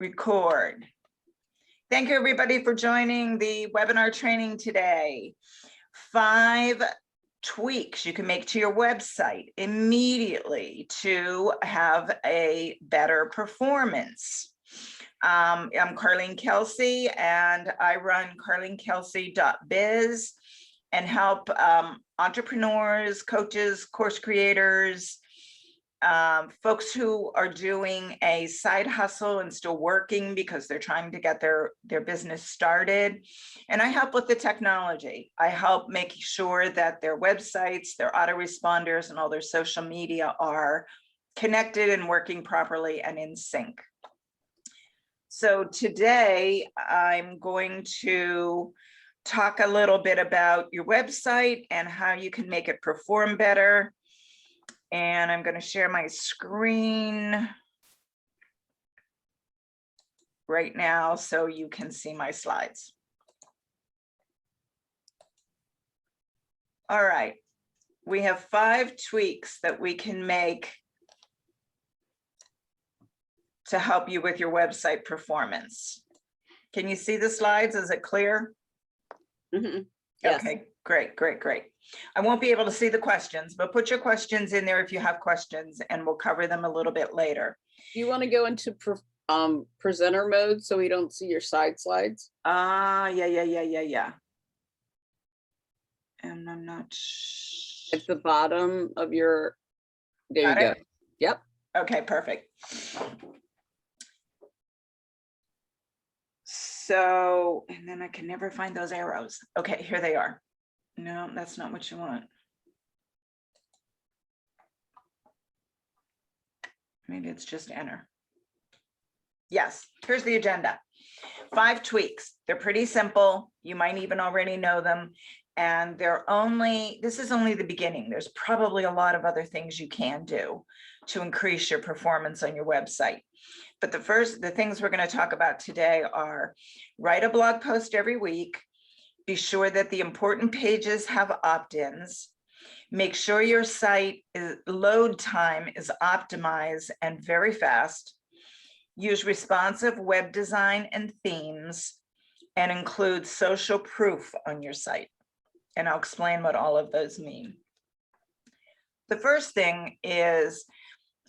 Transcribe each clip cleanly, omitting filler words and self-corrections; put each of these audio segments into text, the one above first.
Record. Thank you everybody for joining the webinar training today. 5 tweaks you can make to your website immediately to have a better performance. I'm Carlene Kelsey and I run carlenekelsey.biz and help entrepreneurs, coaches, course creators, folks who are doing a side hustle and still working because they're trying to get their business started. And I help with the technology. I help make sure that their websites, their autoresponders, and all their social media are connected and working properly and in sync. So today I'm going to talk a little bit about your website and how you can make it perform better. And I'm going to share my screen right now so you can see my slides. All right, we have 5 tweaks that we can make to help you with your website performance. Can you see the slides? Is it clear? Mm-hmm. Yes. Okay, great, great, great. I won't be able to see the questions, but put your questions in there if you have questions and we'll cover them a little bit later. Do you want to go into presenter mode so we don't see your side slides? Yeah. And I'm not at the bottom of your, there you go. Yep. Okay, perfect. So, and then I can never find those arrows. Okay, here they are. No, that's not what you want. Maybe it's just enter. Yes, here's the agenda. 5 tweaks. They're pretty simple. You might even already know them. And this is only the beginning. There's probably a lot of other things you can do to increase your performance on your website. But the things we're going to talk about today are write a blog post every week. Be sure that the important pages have opt-ins. Make sure your site load time is optimized and very fast. Use responsive web design and themes, and include social proof on your site. And I'll explain what all of those mean. The first thing is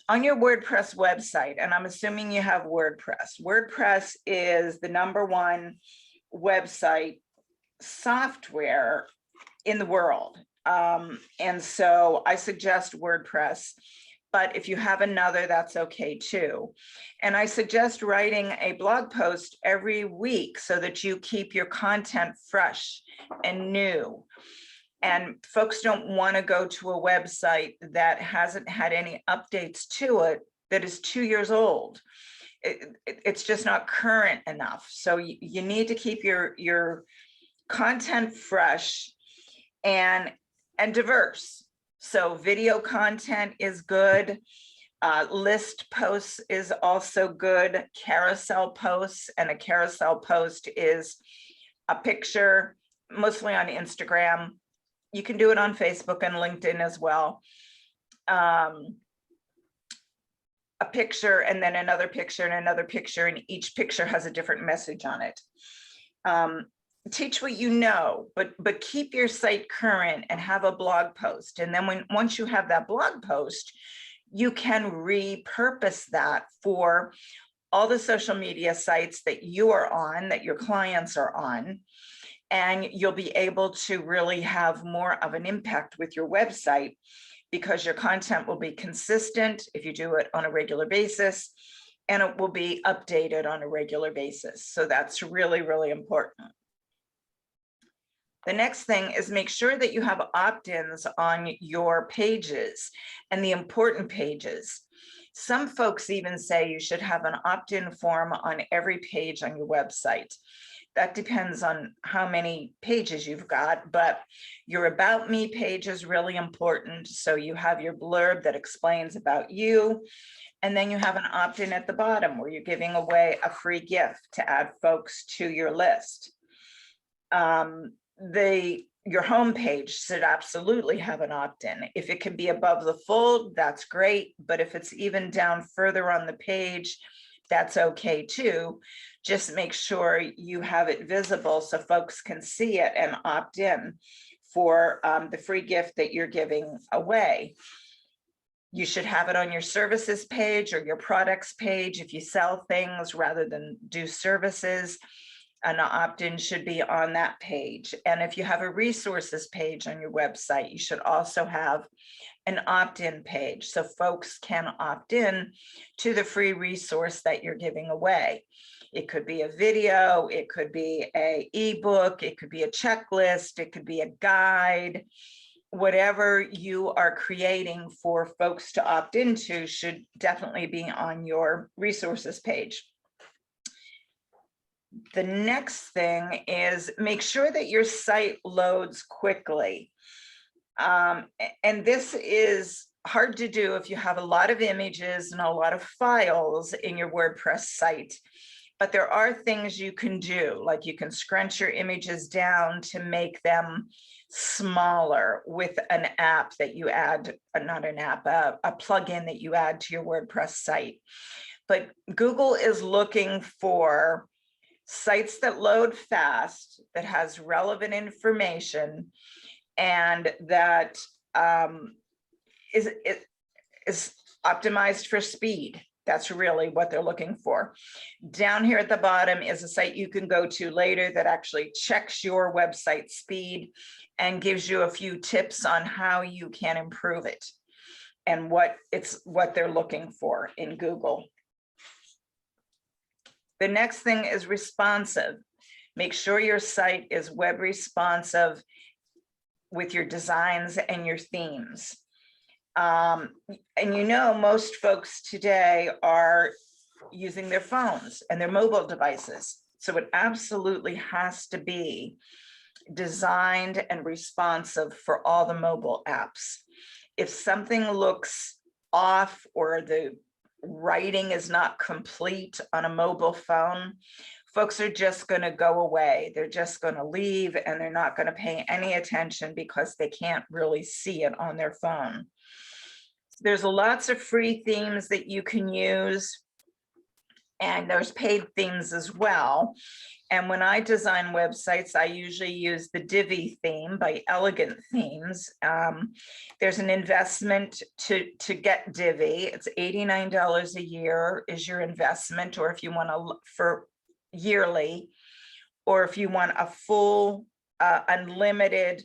on your WordPress website, and I'm assuming you have WordPress. WordPress is the #1 website software in the world. And so I suggest WordPress, but if you have another, that's okay too. And I suggest writing a blog post every week so that you keep your content fresh and new. And folks don't want to go to a website that hasn't had any updates to it, that is 2 years old. It's just not current enough. So you need to keep your content fresh and diverse. So video content is good. List posts is also good. Carousel posts, and a carousel post is a picture, mostly on Instagram. You can do it on Facebook and LinkedIn as well. A picture and then another picture and another picture, and each picture has a different message on it. Teach what you know, but keep your site current and have a blog post. And then once you have that blog post, you can repurpose that for all the social media sites that you are on, that your clients are on. And you'll be able to really have more of an impact with your website because your content will be consistent if you do it on a regular basis, and it will be updated on a regular basis. So that's really, really important. The next thing is make sure that you have opt-ins on your pages and the important pages. Some folks even say you should have an opt-in form on every page on your website. That depends on how many pages you've got, but your About Me page is really important. So you have your blurb that explains about you, and then you have an opt-in at the bottom where you're giving away a free gift to add folks to your list. Your home page should absolutely have an opt-in. If it can be above the fold, that's great. But if it's even down further on the page, that's okay too. Just make sure you have it visible so folks can see it and opt in for the free gift that you're giving away. You should have it on your services page or your products page if you sell things rather than do services. An opt-in should be on that page. And if you have a resources page on your website, you should also have an opt-in page so folks can opt in to the free resource that you're giving away. It could be a video, it could be an ebook, it could be a checklist, it could be a guide. Whatever you are creating for folks to opt into should definitely be on your resources page. The next thing is make sure that your site loads quickly. And this is hard to do if you have a lot of images and a lot of files in your WordPress site. But there are things you can do, like you can scrunch your images down to make them smaller with an app that you add, not an app, a plugin that you add to your WordPress site. But Google is looking for sites that load fast, that has relevant information, and that is optimized for speed. That's really what they're looking for. Down here at the bottom is a site you can go to later that actually checks your website speed and gives you a few tips on how you can improve it and what they're looking for in Google. The next thing is responsive. Make sure your site is web responsive with your designs and your themes. And you know, most folks today are using their phones and their mobile devices. So it absolutely has to be designed and responsive for all the mobile apps. If something looks off or the writing is not complete on a mobile phone, folks are just going to go away. They're just going to leave and they're not going to pay any attention because they can't really see it on their phone. There's lots of free themes that you can use, and there's paid themes as well. And when I design websites, I usually use the Divi theme by Elegant Themes. There's an investment to get Divi. It's $89 a year is your investment, or if you want to for yearly, or if you want a full unlimited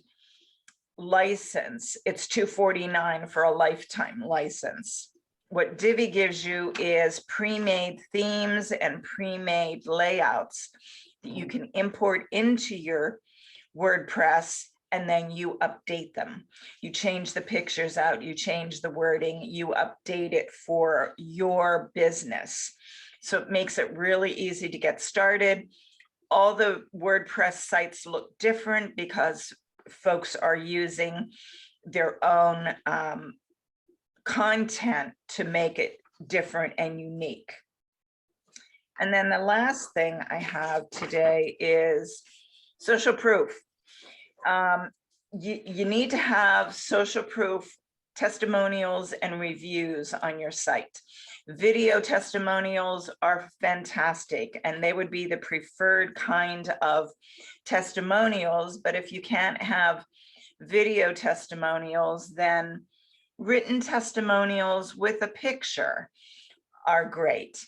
license, it's $249 for a lifetime license. What Divi gives you is pre-made themes and pre-made layouts that you can import into your WordPress, and then you update them. You change the pictures out, you change the wording, you update it for your business. So it makes it really easy to get started. All the WordPress sites look different because folks are using their own content to make it different and unique. And then the last thing I have today is social proof. You need to have social proof testimonials and reviews on your site. Video testimonials are fantastic, and they would be the preferred kind of testimonials. But if you can't have video testimonials, then written testimonials with a picture are great.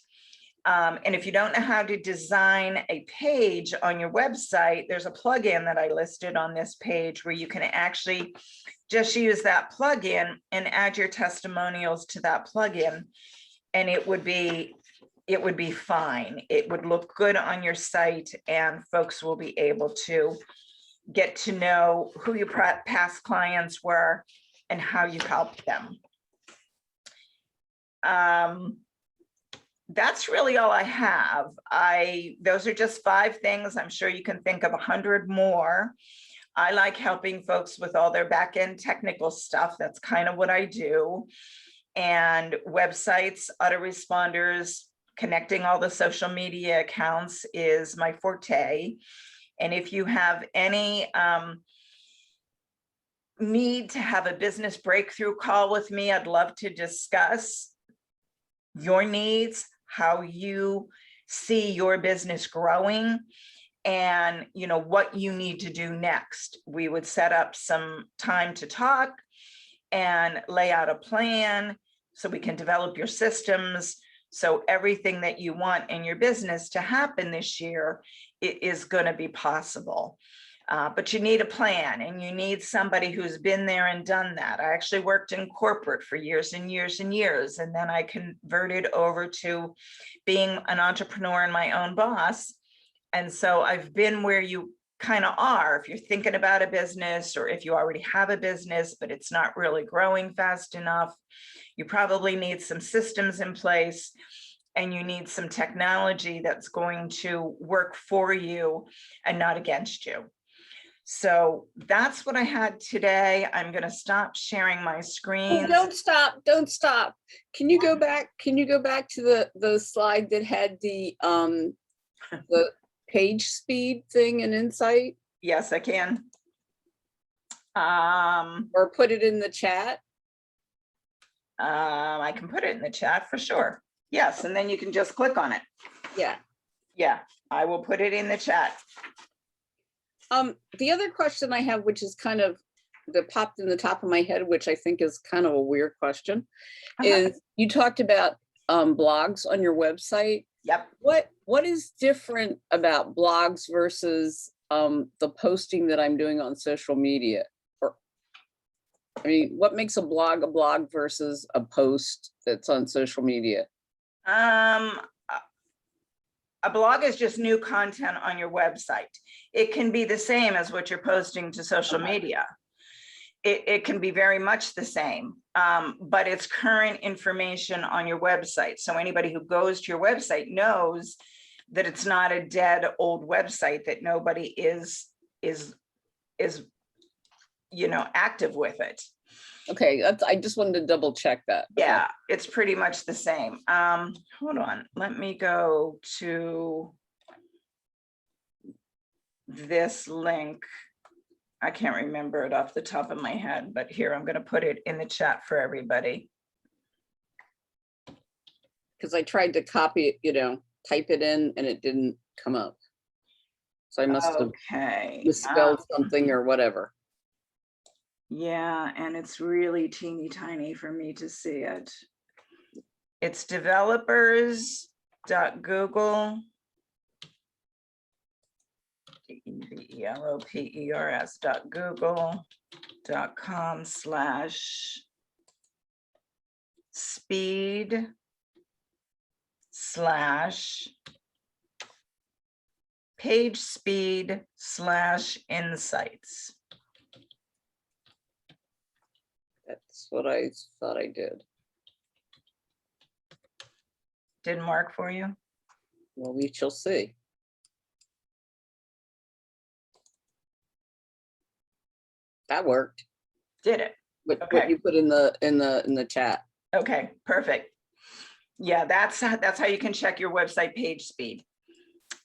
And if you don't know how to design a page on your website, there's a plugin that I listed on this page where you can actually just use that plugin and add your testimonials to that plugin, and it would be fine. It would look good on your site, and folks will be able to get to know who your past clients were and how you helped them. That's really all I have. Those are just 5 things. I'm sure you can think of 100 more. I like helping folks with all their back-end technical stuff. That's kind of what I do. And websites, autoresponders, connecting all the social media accounts is my forte. And if you have any need to have a business breakthrough call with me, I'd love to discuss your needs, how you see your business growing and, you know, what you need to do next. We would set up some time to talk and lay out a plan so we can develop your systems. So everything that you want in your business to happen this year, it is going to be possible. But you need a plan, and you need somebody who's been there and done that. I actually worked in corporate for years and years and years, and then I converted over to being an entrepreneur and my own boss. And so I've been where you kind of are. If you're thinking about a business, or if you already have a business, but it's not really growing fast enough, you probably need some systems in place, and you need some technology that's going to work for you and not against you. So that's what I had today. I'm going to stop sharing my Oh, screen. don't stop, don't stop. Can you go back? Can you go back to the slide that had the page speed thing and insight, Yes, I can. or put it in the chat? I can put it in the chat for sure. Yes, and then you can just click on it. Yeah. Yeah, I will put it in the chat. The other question I have, which is kind of that popped in the top of my head, which I think is kind of a weird question, is you talked about blogs on your website. Yep. What is different about blogs versus the posting that I'm doing on social media? Or, I mean, what makes a blog versus a post that's on social media? A blog is just new content on your website. It can be the same as what you're posting to social media. It can be very much the same, but it's current information on your website. So anybody who goes to your website knows that it's not a dead old website, that nobody is you know, active with it. Okay, I just wanted to double check that. Yeah, it's pretty much the same. Hold on, let me go to this link. I can't remember it off the top of my head, but here, I'm going to put it in the chat for everybody. Because I tried to copy it, you know, type it in, and it didn't come up. So I must have misspelled something or whatever. Yeah, and it's really teeny tiny for me to see it. It's developers.google. developers.google.com/speed/page speed/insights. That's what I thought I did. Didn't work for you? Well, we shall see. That worked. Did it? What you put in the chat. Okay, perfect. Yeah, that's how you can check your website page speed.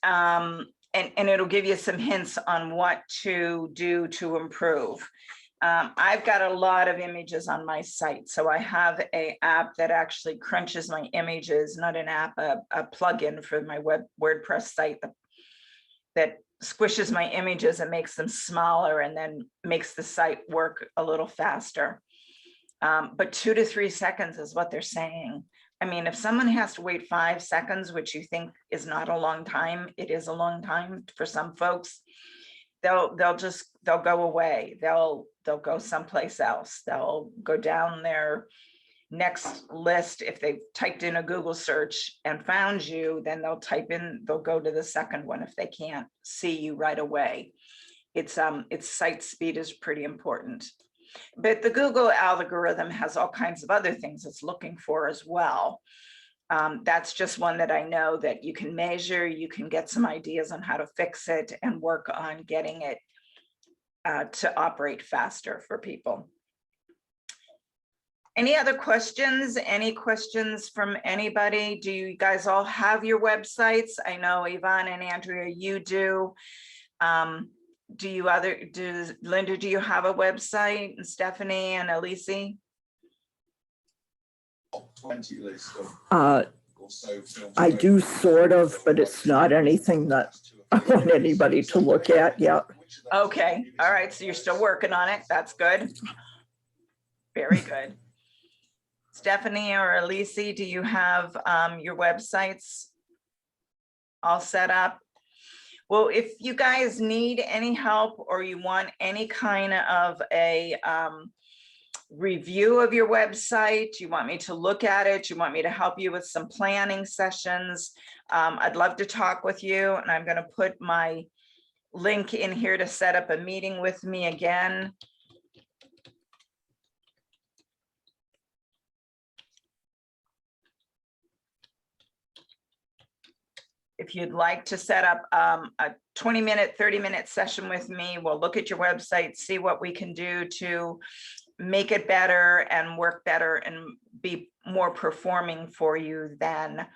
And it'll give you some hints on what to do to improve. I've got a lot of images on my site. So I have an app that actually crunches my images, not an app, a plugin for my WordPress site that squishes my images and makes them smaller, and then makes the site work a little faster. But 2 to 3 seconds is what they're saying. I mean, if someone has to wait 5 seconds, which you think is not a long time, it is a long time for some folks. They'll go away. They'll go someplace else. They'll go down their next list. If they've typed in a Google search and found you, then they'll go to the second one if they can't see you right away. It's site speed is pretty important. But the Google algorithm has all kinds of other things it's looking for as well. That's just one that I know that you can measure. You can get some ideas on how to fix it and work on getting it to operate faster for people. Any other questions? Any questions from anybody? Do you guys all have your websites? I know Yvonne and Andrea, you do. Linda, do you have a website? And Stephanie and Elise? I do sort of, but it's not anything that I want anybody to look at yet. Okay, all right, so you're still working on it. That's good. Very good. Stephanie or Elise, do you have your websites all set up? Well, if you guys need any help or you want any kind of a review of your website, you want me to look at it, you want me to help you with some planning sessions, I'd love to talk with you, and I'm going to put my link in here to set up a meeting with me again. If you'd like to set up a 20-minute, 30-minute session with me, we'll look at your website, see what we can do to make it better and work better and be more performing for you than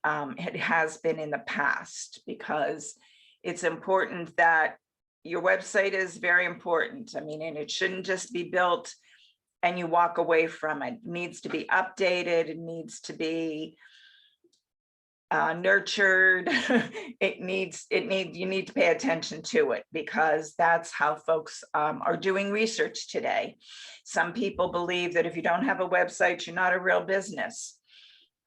it has been in the past, because it's important that your website is very important. I mean, and it shouldn't just be built and you walk away from it. It needs to be updated. It needs to be nurtured. You need to pay attention to it, because that's how folks are doing research today. Some people believe that if you don't have a website, you're not a real business.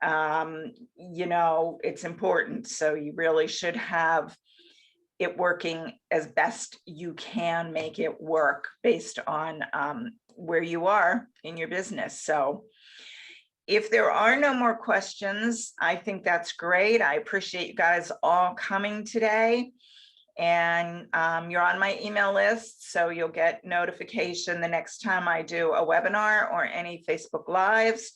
You know, it's important. So you really should have it working as best you can make it work based on where you are in your business. So if there are no more questions, I think that's great. I appreciate you guys all coming today. And you're on my email list, so you'll get notification the next time I do a webinar or any Facebook Lives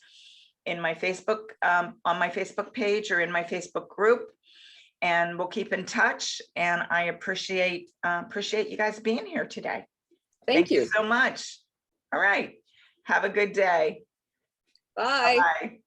in my Facebook, on my Facebook page or in my Facebook group. And we'll keep in touch. And I appreciate you guys being here today. Thank you so much. All right. Have a good day. Bye. Bye.